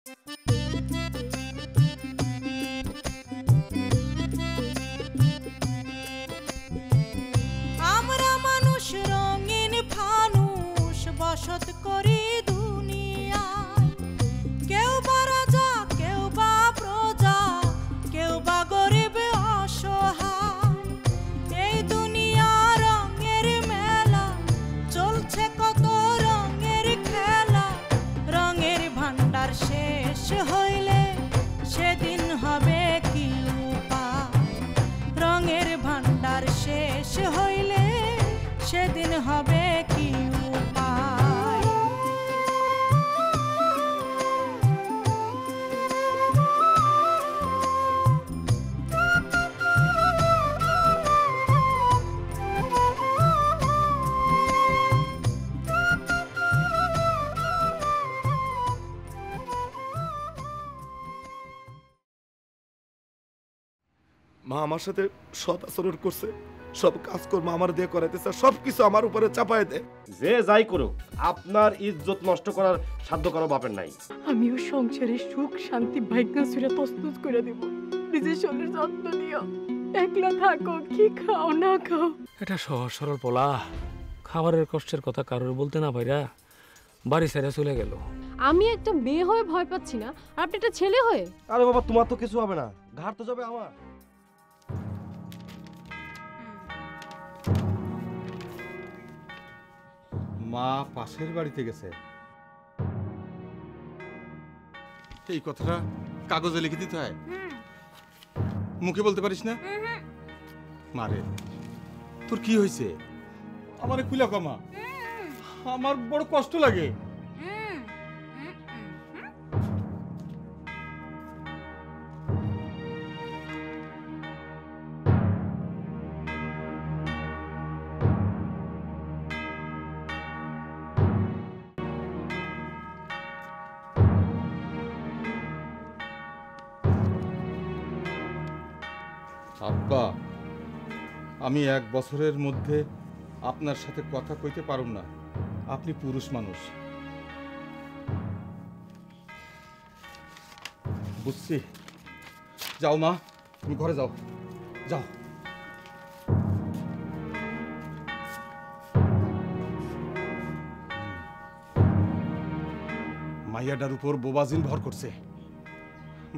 আমরা মানুষ রঙিন ফানুষ বসত করি দুনিয়ায়, কেউ বা রাজা কেউ বা প্রজা কেউ বা গরিব অসহায়। এই দুনিয়া রঙের মেলা, চলছে কত রঙের খেলা। রঙের ভান্ডার শেষ হইলে সেদিন হবে কি উপায়? রঙের ভান্ডার শেষ হইলে সেদিন হবে কি উপায়? মা আমার সাথে সৎ আচরণ করছে, সব কাজকর্ম আমার দিয়ে করাইতেছে, সবকিছু আমার উপরে চাপায় দেয়। যে যাই করুক, আপনার ইজ্জত নষ্ট করার সাধ্য কারো বাপের নাই। আমিও সংসারের সুখ শান্তি ভাগ্য সুরে তসতস করে দেব। নিজের শরীরের যত্ন নিও, একলা থাকো, কি খাও না খাও। এটা সহজ সরল পোলা, খাবারের কষ্টের কথা কারোর বলতে না পাইরা বাড়ি ছেড়ে চলে গেল। আমি একটা মেয়ে হয়ে ভয় পাচ্ছি না, আর আপনি একটা ছেলে হয়ে। আরে বাবা, তোমার তো কিছু হবে না, ঘাট তো যাবে আমার। মা পাশের বাড়িতে গেছে। এই কথাটা কাগজে লিখে দিতে হয়, মুখে বলতে পারিস না? মারে, তোর কি হয়েছে? আমারে খুলা কমা, আমার বড় কষ্ট লাগে। আব্বা, আমি 1 বছরের মধ্যে আপনার সাথে কথা কইতে পারুম না। আপনি পুরুষ মানুষ। বুঝছি। যাও মা, তুমি ঘরে যাও, যাও। মাইয়াটার উপর বোবাজিন ভর করছে।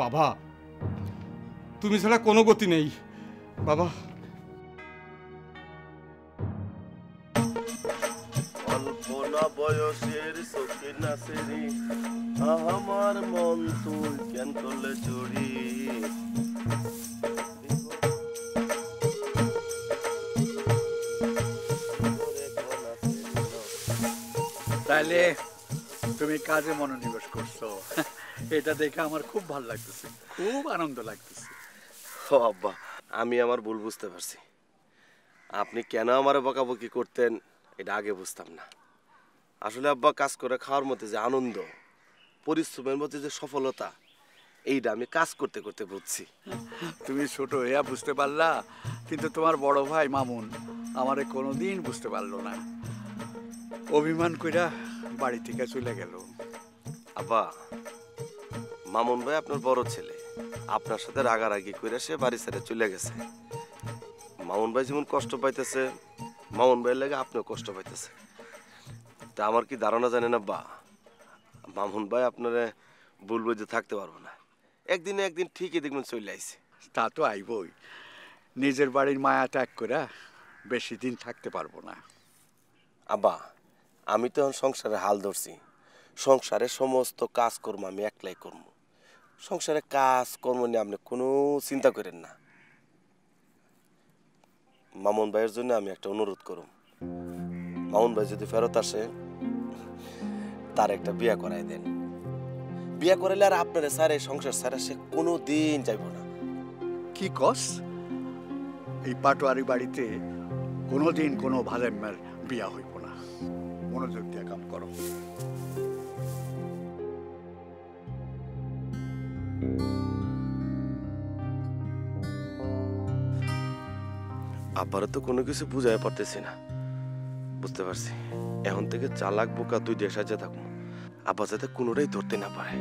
বাবা, তুমি ছাড়া কোনো গতি নেই বাবা। অল্পনা বয়সের চোখে নাচেরি, আমার মন তুই কেন করলে চুরি। তাইলে তুমি কাজে মনোনিবেশ করছো, এটা দেখে আমার খুব ভালো লাগতেছে, খুব আনন্দ লাগতেছে। ও আব্বা, আমি আমার ভুল বুঝতে পারছি। আপনি কেন আমার বকাবকি করতেন এটা আগে বুঝতাম না। আসলে আব্বা, কাজ করে খাওয়ার মধ্যে যে আনন্দ, পরিশ্রমের মধ্যে যে সফলতা, এইটা আমি কাজ করতে করতে বুঝছি। তুমি ছোট হইয়া বুঝতে পারলা, কিন্তু তোমার বড় ভাই মামুন আমারে কোনোদিন বুঝতে পারলো না। অভিমান কইরা বাড়ি থেকে চলে গেল। আব্বা, মামুন ভাই আপনার বড় ছেলে, আপনার সাথে রাগারাগি করে সে বাড়ি ছেড়ে চলে গেছে। মামুন ভাই যেমন কষ্ট পাইতেছে, মামুন ভাইয়ের লাগে আপনিও কষ্ট পাইতেছে। তা আমার কি ধারণা জানেন আব্বা, মামুন ভাই আপনারে ভুল বুঝে থাকতে পারবো না। একদিনে একদিন ঠিকই দেখবেন চলে আইছে। তা তো আইবই, নিজের বাড়ির মায়া ত্যাগ করে বেশি দিন থাকতে পারবো না। আব্বা, আমি তো এখন সংসারে হাল ধরছি। সংসারের সমস্ত কাজকর্ম আমি একলাই করব। সংসারে কাজকর্ম নিয়ে আপনি কোনো চিন্তা করেন না। মামুন ভাইয়ের জন্য আমি একটা অনুরোধ করব। মামুন ভাই যদি ফেরত আসে, তার একটা বিয়া করাই দেন। বিয়া করাইলে আর আপনারা স্যার এই সংসার ছাড়া সে কোনো দিন যাইব না। কি কস? এই পাটোয়ারি বাড়িতে কোনোদিন কোনো ভালেমের বিয়া হইব না। মনোযোগ দিয়ে কাম করো। আব্বারও তো কোনো কিছু বুঝাই পারতেছি না। বুঝতে পারছি, এখন থেকে চালাক বোকা 2 দেশ সাজা থাকবো, আব্বা যাতে কোনোটাই ধরতে না পারে।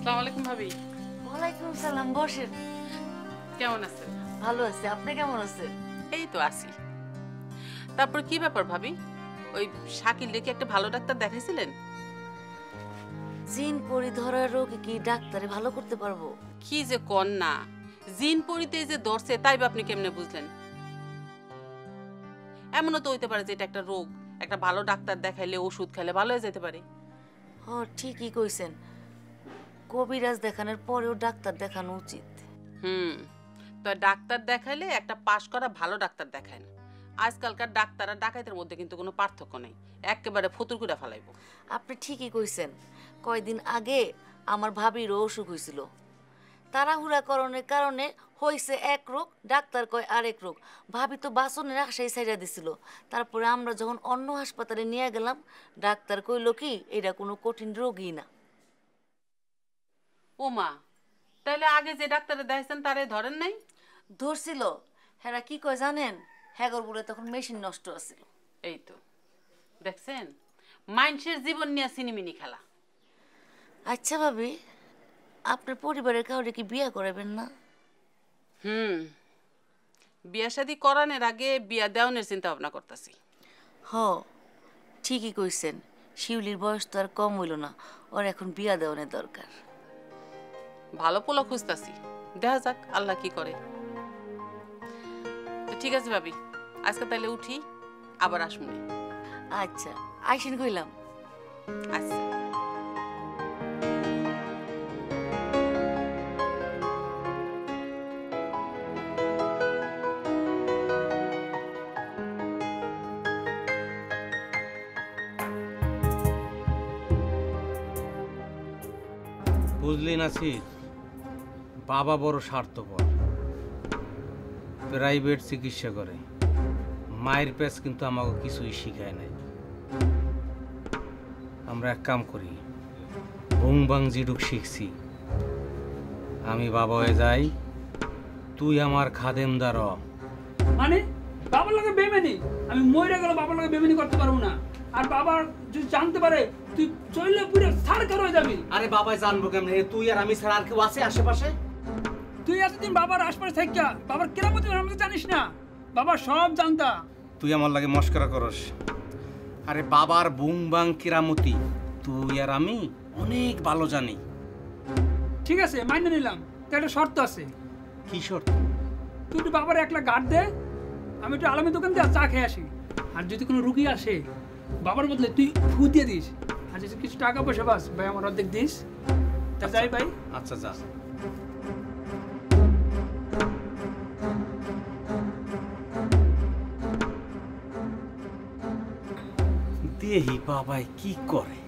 আসসালামু আলাইকুম ভাবি। ওয়ালাইকুম সালাম, বসেন। কেমন আছেন? ভালো আছি, আপনি কেমন আছেন? এই তো আছি। তারপর কি ব্যাপার ভাবি, ওই শাকিল রেখে একটা ভালো ডাক্তার দেখাইছিলেন? জিন পরি ধরার রোগী কি ডাক্তারে ভালো করতে পারবো? কি যে কন না, জিন পরিতে যে ধরছে তাই বা আপনি কেমনে বুঝলেন? এমনও তো হইতে পারে যে এটা একটা রোগ, একটা ভালো ডাক্তার দেখাইলে ওষুধ খেলে ভালো হয়ে যেতে পারে। হ, ঠিকই কইছেন, কবিরাজ দেখানোর পরেও ডাক্তার দেখানো উচিত। তো ডাক্তার দেখাইলে একটা পাশ করা ভালো ডাক্তার দেখায় না। আজকালকার ডাক্তার আর ডাকাইতের মধ্যে কিন্তু কোনো পার্থক্য নেই, একেবারে ফতুর করে ফেলাইব। আপনি ঠিকই কইছেন, কয়দিন আগে আমার ভাবিরও অসুখ হয়েছিল। তাড়াহুড়াকরণের কারণে হয়েছে এক রোগ, ডাক্তার কয় আরেক রোগ। ভাবি তো বাসনের আশাই ছাইড়া দিছিল। তারপরে আমরা যখন অন্য হাসপাতালে নিয়ে গেলাম, ডাক্তার কইল কি এটা কোনো কঠিন রোগই না। ও মা, তাহলে আগে যে ডাক্তারে দেখাইছেন তারে ধরেন নাই? ধরছিল, হ্যাঁ কি কয় জানেন, হ্যাগর বলে তখন মেশিন নষ্ট আছিল। এই তো দেখছেন, মানুষের জীবন নিয়ে সিনেমিনি খেলা। আচ্ছা ভাবি, আপনার পরিবারের কাউরে কি বিয়ে করাবেন না? বিয়া শাদী করানোর আগে বিয়া দেওয়ানোর চিন্তা ভাবনা করতেছি। হ, ঠিকই কইছেন, শিউলির বয়স তো আর কম হইল না, ওর এখন বিয়া দেওয়ানোর দরকার। ভালো পোলা খুঁজতাছি, দেখা যাক আল্লাহ কি করে। তো ঠিক আছে ভাবি, আজকে তাহলে উঠি, আবার আসমুনি। আচ্ছা, আইসেন কইলাম। আচ্ছা। বুঝলি নাসির, বাবা বড় স্বার্থপর, প্রাইভেট চিকিৎসা করে। মায়ের পেস কিন্তু আমাকে কিছুই শিখায় নাই। আমরা এক কাম করি, ভুং বাং জিডুক শিখছি। আমি বাবা হয়ে যাই, তুই আমার খাদেমদার। মানে বাবার লগে বেমানি? আমি মরে গেল বাবার লগে বেমানি করতে পারবো না। আর বাবা যদি জানতে পারে তুই চললে পুরো সারকার হয়ে যাবি। আরে বাবা জানবো কেমনে? তুই আর আমি ছাড়া আর কেউ আছে আশেপাশে? তুই এতদিন বাবার আশপাশে থাকিয়া বাবার কেরামতি আমাকে জানিস না? বাবা সব জানতা। তুই আমার লাগে মস্করা করস। আরে বাবার বুং বাং কেরামতি তুই আর আমি অনেক ভালো জানি। ঠিক আছে, মাইনে নিলাম, তো একটা শর্ত আছে। কি শর্ত? তুই একটু বাবার একলা গার্ড দে, আমি একটু আলামের দোকান দিয়ে চা খেয়ে আসি। আর যদি কোনো রুগী আসে, বাবার বদলে তুই ফু দিয়ে দিস। আর যদি কিছু টাকা পয়সা পাস ভাই আমার অর্ধেক দিস। তা যাই ভাই। আচ্ছা যা। দেহি বাবাই কি করে।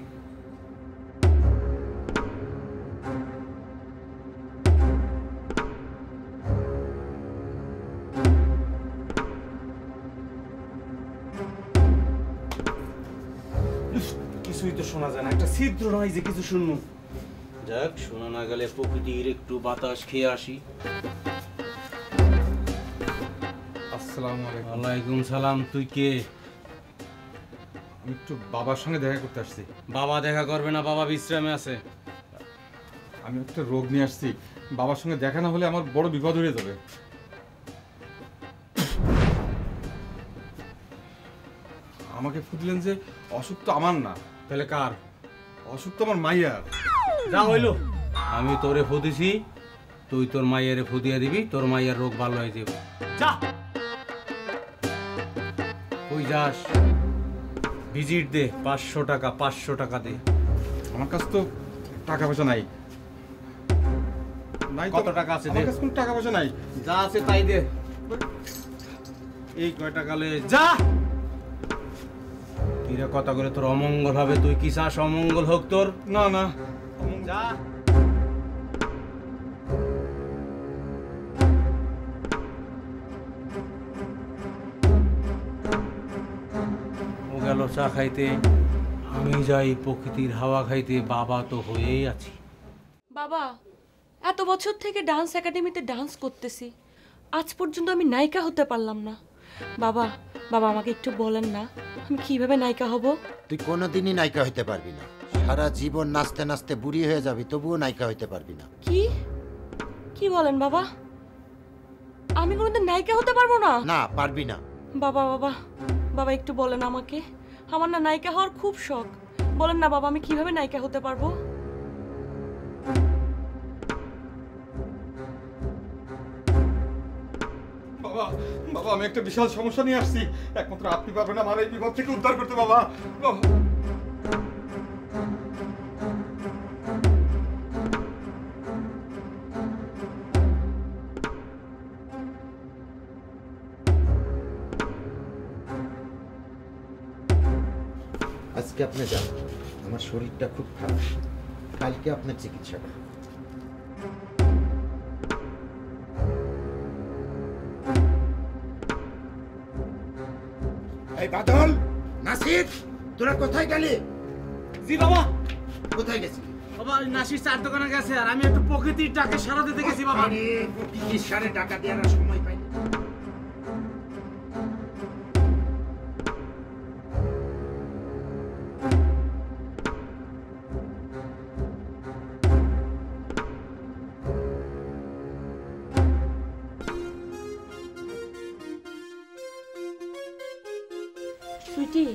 কিছুই তো শোনা যায় না, একটা ছিদ্র নয় যে কিছু শুনবো। যাক, শোনা না গেলে প্রকৃতির একটু বাতাস খেয়ে আসি। আসসালামু আলাইকুম। ওয়ালাইকুম সালাম। তুই কে? আমি একটু বাবার সঙ্গে দেখা করতে আসছি। বাবা দেখা করবে না, বাবা বিশ্রামে আছে। আমি একটা রোগ নিয়ে আসছি, বাবার সঙ্গে দেখা না হলে আমার বড় বিপদ হয়ে যাবে। আমাকে ফুটলেন যে অসুখ তো আমার না। তাহলে কার? অসুখ তো আমার মাইয়ার। যা হইলো, আমি তোরে ফুদিছি, তুই তোর মাইয়ারে ফুদিয়ে দিবি, তোর মাইয়ার রোগ ভালো হয়ে যাবে। যা। কই যাস? ভিজিট দে, 500 টাকা, 500 টাকা দে। আমার কাছে তো টাকা পয়সা নাই। নাই। কত টাকা আছে? আমার কাছে কোনো টাকা পয়সা নাই। যা আছে তাই দে। এই কয়টা কালে যা। কিরে কথা করে তোর অমঙ্গল হবে? তুই কি চাস অমঙ্গল হোক তোর? না না, যা। ও গেল চা খাইতে, আমি যাই প্রকৃতির হাওয়া খাইতে। বাবা তো হয়েই আছি। বাবা, এত বছর থেকে ডান্স একাডেমিতে ডান্স করতেছি, আজ পর্যন্ত আমি নায়িকা হতে পারলাম না। বাবা, বাবা আমাকে একটু বলেন না আমি কিভাবে নায়িকা হব? তুই কোনোদিনই নায়িকা হতে পারবি না। সারা জীবন নাচতে নাচতে বুড়ি হয়ে যাবি, তবুও নায়িকা হইতে পারবি না। কি কি বলেন বাবা? আমি কোনোদিন নায়িকা হতে পারবো না? না, পারবি না। বাবা বাবা বাবা একটু বলেন আমাকে, আমার না নায়িকা হওয়ার খুব শখ। বলেন না বাবা, আমি কিভাবে নায়িকা হতে পারবো? বাবা বাবা, আমি একটা বিশাল সমস্যা নিয়ে আসছি, একমাত্র আপনি পারবেন আমার এই বিপদ থেকে উদ্ধার করতে। বাবা বাবা। আজকে আপনি যান, আমার শরীরটা খুব খারাপ, কালকে আপনার চিকিৎসা করব। এই বাদল, নাসির, তোরা কোথায় গেলি? জি বাবা। কোথায় গেছিস? বাবা নাসির চার দোকানে গেছে আর আমি একটু প্রকৃতির ডাকে সারা দিতে গেছি বাবা। আরে প্রকৃতির সারে টাকা দেওয়ার সময় পাইনি। সুইটি,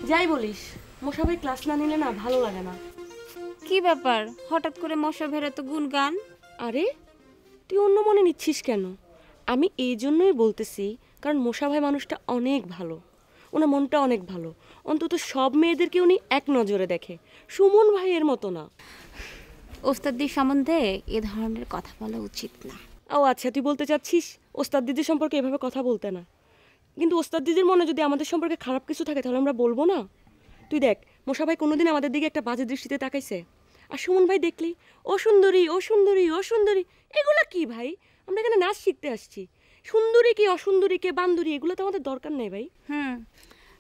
যাই বলিস, মশাভাই ক্লাস না নিলে না ভালো লাগে না। কি ব্যাপার, হঠাৎ করে মশা ভেড়া তো গুনগান? আরে তুই অন্য মনে নিচ্ছিস কেন? আমি এই জন্যই বলতেছি, কারণ মশাভাই মানুষটা অনেক ভালো, ওনার মনটা অনেক ভালো। অন্তত সব মেয়েদেরকে উনি এক নজরে দেখে, সুমন ভাইয়ের মতো না। ওস্তাদদের সম্বন্ধে এ ধরনের কথা বলা উচিত না। ও আচ্ছা, তুই বলতে চাচ্ছিস ওস্তাদ দিদির সম্পর্কে এভাবে কথা বলতে না। কিন্তু ওস্তাদ দিদির মনে যদি আমাদের সম্পর্কে খারাপ কিছু থাকে তাহলে আমরা বলবো না? তুই দেখ, মশা ভাই কোনোদিন আমাদের দিকে একটা বাজে দৃষ্টিতে তাকাইছে? আর সুমন ভাই দেখলি ও সুন্দরী ও সুন্দরী ও সুন্দরী, এগুলা কি ভাই? আমরা এখানে নাচ শিখতে আসছি। সুন্দরী কি অসুন্দরী কে বান্দরী এগুলো তো আমাদের দরকার নেই ভাই।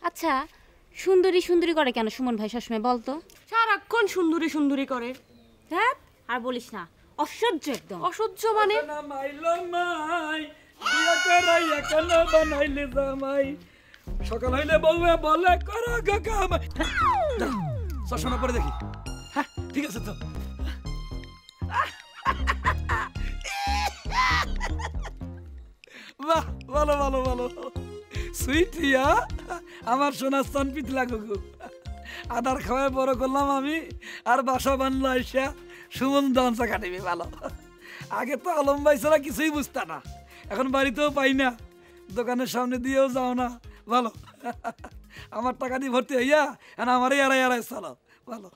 আচ্ছা, সুন্দরী সুন্দরী করে কেন সুমন ভাই সবসময় বলতো? সারাক্ষণ সুন্দরী সুন্দরী করে। হ্যাঁ, আর বলিস না, অসহ্য একদম। অসহ্য মানে? সকাল হইলে বউয়ে বলে করো গো কাম। চশমা পরে দেখি। হ্যাঁ ঠিক আছে তো। বাহ, ভালো ভালো ভালো। সুইটিয়া আমার সোনা স্তনপিত লাগো। আদার খাওয়ায় বড় করলাম আমি, আর বাসা বানলো আইসা সুমন ডান্স একাডেমি। ভালো, আগে তো আলম ভাই ছাড়া কিছুই বুঝতা না, এখন বাড়িতেও পাই না, দোকানের সামনে দিয়েও যাও না। ভালো, আমার টাকা দিয়ে ভর্তি হইয়া আমারই এড়াই এড়াই চালাও। ভালো,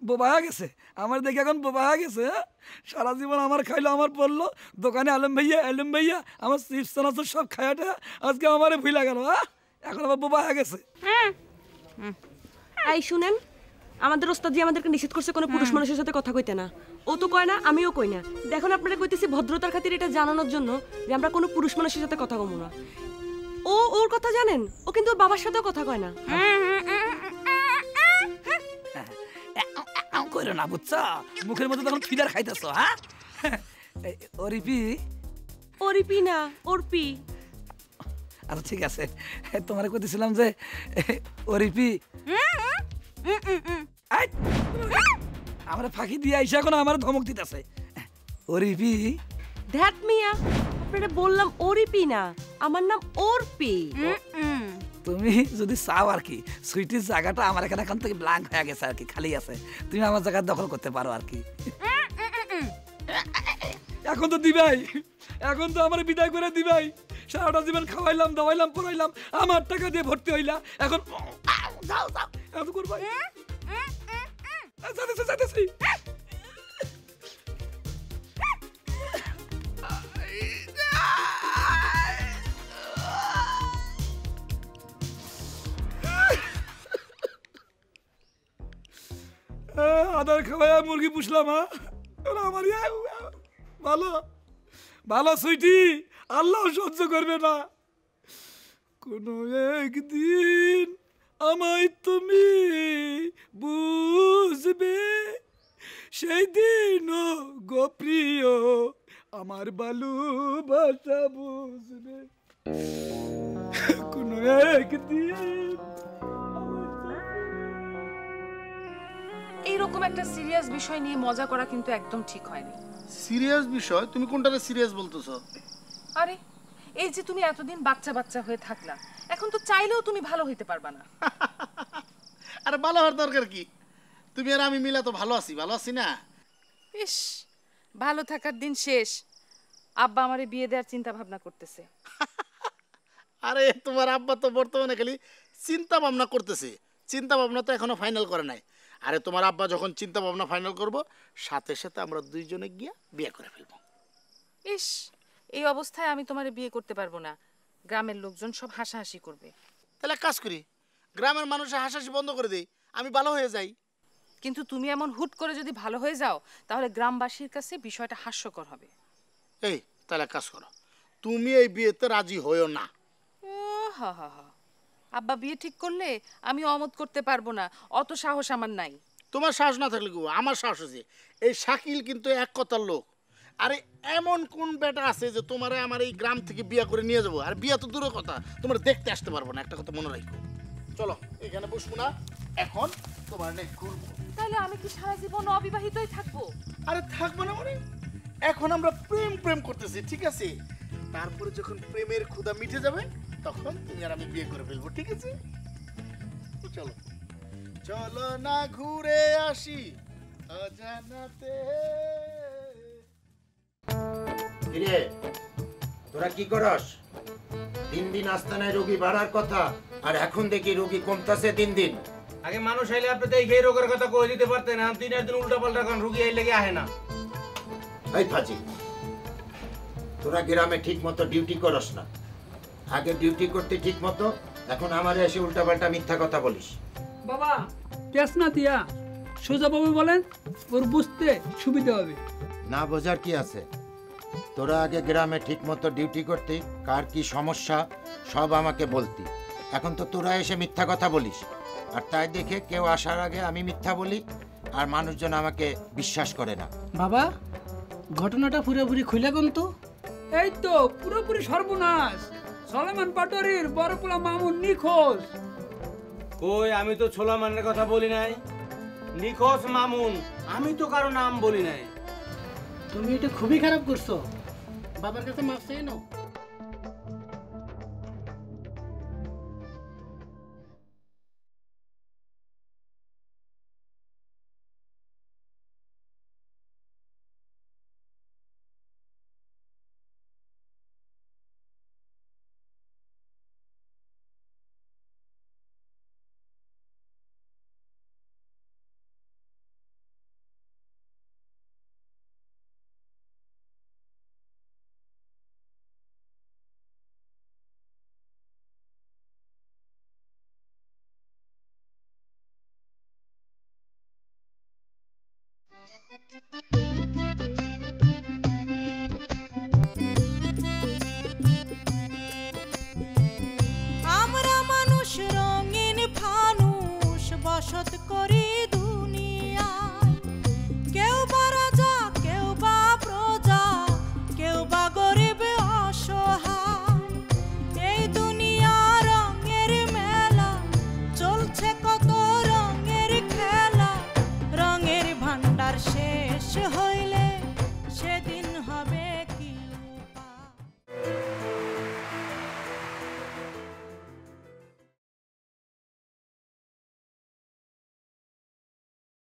বোবা হয়ে গেছে আমার দেখে, এখন বোবা হয়ে গেছে। সারা জীবন আমার খাইলো, আমার পড়লো, দোকানে আলম ভাইয়া আমার চিপস চানাচুর সব খায়াটা আজকে আমারে ভুলা গেল। এখন আবার বোবা হয়ে গেছে। এই শুনেন, আমাদের ওস্তাদ জি আমাদেরকে নিষেধ করছে কোনো পুরুষ মানুষের সাথে কথা কইতে না। ও তো কয় না, আমিও কই না। দেখুন আপনারা কইতেছি ভদ্রতার খাতির এটা জানানোর জন্য যে আমরা কোনো পুরুষ মানুষের সাথে কথা কমু না। ও ওর কথা জানেন, ও কিন্তু ওর বাবার সাথেও কথা কয় না। কইরো না, বুঝছো? মুখের মধ্যে তখন ফিডার খাইতেছ। হ্যাঁ, ওরিপি ওরিপি না ওরপি। আচ্ছা ঠিক আছে, তোমারে কইতেছিলাম যে ওরিপি আমার ফাঁকি দিয়ে আইসা এখন আমার ধমক দিতেছে। ওরিপি ধ্যাত মিয়া, আপনারা বললাম ওরিপি না, আমার নাম ওরপি। তুমি যদি চাও আর কি, সুইটির জায়গাটা আমার এখানে এখন থেকে ব্ল্যাঙ্ক হয়ে গেছে আর কি, খালি আছে, তুমি আমার জায়গা দখল করতে পারো আর কি। এখন তো দিবাই, এখন তো আমার বিদায় করে দিবাই। সারাটা জীবন খাওয়াইলাম দাওয়াইলাম পড়াইলাম, আমার টাকা দিয়ে ভর্তি হইলা, এখন যাও যাও এত করবো। যাইতেছি। আদার খাওয়াই মুরগি পুষলাম। আমার ভালো ভালো সুইটি, আল্লাহ সহ্য করবে না। কোনো একদিন আমায় তুমি বুঝবে, সেই দিন গো প্রিয় আমার ভালোবাসা বুঝবে। কোনো একদিন আমায় একটা সিরিয়াস বিষয় নিয়ে মজা করা কিন্তু একদম ঠিক হয়নি। সিরিয়াস বিষয়? তুমি কোনটারে সিরিয়াস বলতেছো? আরে এই যে তুমি এতদিন বাচ্চা বাচ্চা হয়ে থাকলা, এখন তো চাইলেও তুমি ভালো হইতে পারবা না। আরে ভালো হওয়ার দরকার কি? তুমি আর আমি মিলা তো ভালো আছি না? ইস, ভালো থাকার দিন শেষ। আব্বা আমারে বিয়ে দেওয়ার চিন্তা ভাবনা করতেছে। আরে তোমার আব্বা তো বর্তমানে খালি চিন্তা ভাবনা করতেছে, চিন্তা ভাবনা তো এখনো ফাইনাল করে নাই। আরে তোমার আব্বা যখন চিন্তা ভাবনা ফাইনাল করব, সাথে সাথে আমরা দুইজনে গিয়া বিয়ে করে ফেলবো। ইস, এই অবস্থায় আমি তোমারে বিয়ে করতে পারবো না। গ্রামের লোকজন সব হাসাহাসি করবে। তাহলে কাজ করি, গ্রামের মানুষের হাসাহাসি বন্ধ করে দেই, আমি ভালো হয়ে যাই। কিন্তু তুমি এমন হুট করে যদি ভালো হয়ে যাও, তাহলে গ্রামবাসীর কাছে বিষয়টা হাস্যকর হবে। এই তাহলে কাজ করো, তুমি এই বিয়েতে রাজি হইও না। হা হা হা, আব্বা বিয়ে ঠিক করলে আমি অমত করতে পারবো না, অত সাহস আমার নাই। তোমার সাহস না থাকলে কি আমার সাহস আছে। এই শাকিল কিন্তু এক কথার লোক। আরে এমন কোন বেটা আছে যে তোমারে আমার এই গ্রাম থেকে বিয়ে করে নিয়ে যাবো? আর বিয়ে তো দূরের কথা, তোমার দেখতে আসতে পারবো না, একটা কথা মনে রাখো। চলো এখানে বসবো না, এখন তোমার নেক ঘুরবো। তাহলে আমি কি সারা জীবন অবিবাহিতই থাকবো? আরে থাকবো না মানে, এখন আমরা প্রেম করতেছি, ঠিক আছে? তারপরে যখন প্রেমের ক্ষুধা মিটে যাবে, তখন তুমি আর আমি বিয়ে করে ফেলবো, ঠিক আছে? চলো চলো না ঘুরে আসি অজানাতে। কিরে তোরা কি করস? দিন দিন আস্তানায় রোগী বাড়ার কথা, আর এখন দেখি রোগী কমতাছে দিন দিন। আগে মানুষ আইলে আপনি তো এই রোগের কথা কই দিতে পারতেন, না দিনের দিন উল্টা পাল্টা কারণ রোগী আইলে কি আহে না। এই ফাজি, তোরা গ্রামে ঠিক মতো ডিউটি করস না। আগে ডিউটি করতে ঠিক মতো, এখন আমারে এসে উল্টা পাল্টা মিথ্যা কথা বলিস। বাবা পেস না দিয়া সোজাভাবে বলেন, ওর বুঝতে সুবিধা হবে। না বোঝার কি আছে? তোরা আগে গ্রামে ঠিক মতো ডিউটি করতে, কার কি সমস্যা সব আমাকে বলতি। এখন তো তোরা এসে মিথ্যা কথা বলিস, আর তাই দেখে কেউ আসার আগে আমি মিথ্যা বলি, আর মানুষজন আমাকে বিশ্বাস করে না। বাবা ঘটনাটা পুরোপুরি খুলে কোন তো? এই তো পুরোপুরি সর্বনাশ। সলেমান পাটোয়ারির বড় পোলা মামুন নিখোঁজ। কই, আমি তো ছোলা মানের কথা বলি নাই। নিখোঁজ মামুন, আমি তো কারো নাম বলি নাই। তুমি এটা খুবই খারাপ করছো, বাবার কাছে মাফ চাই নাও।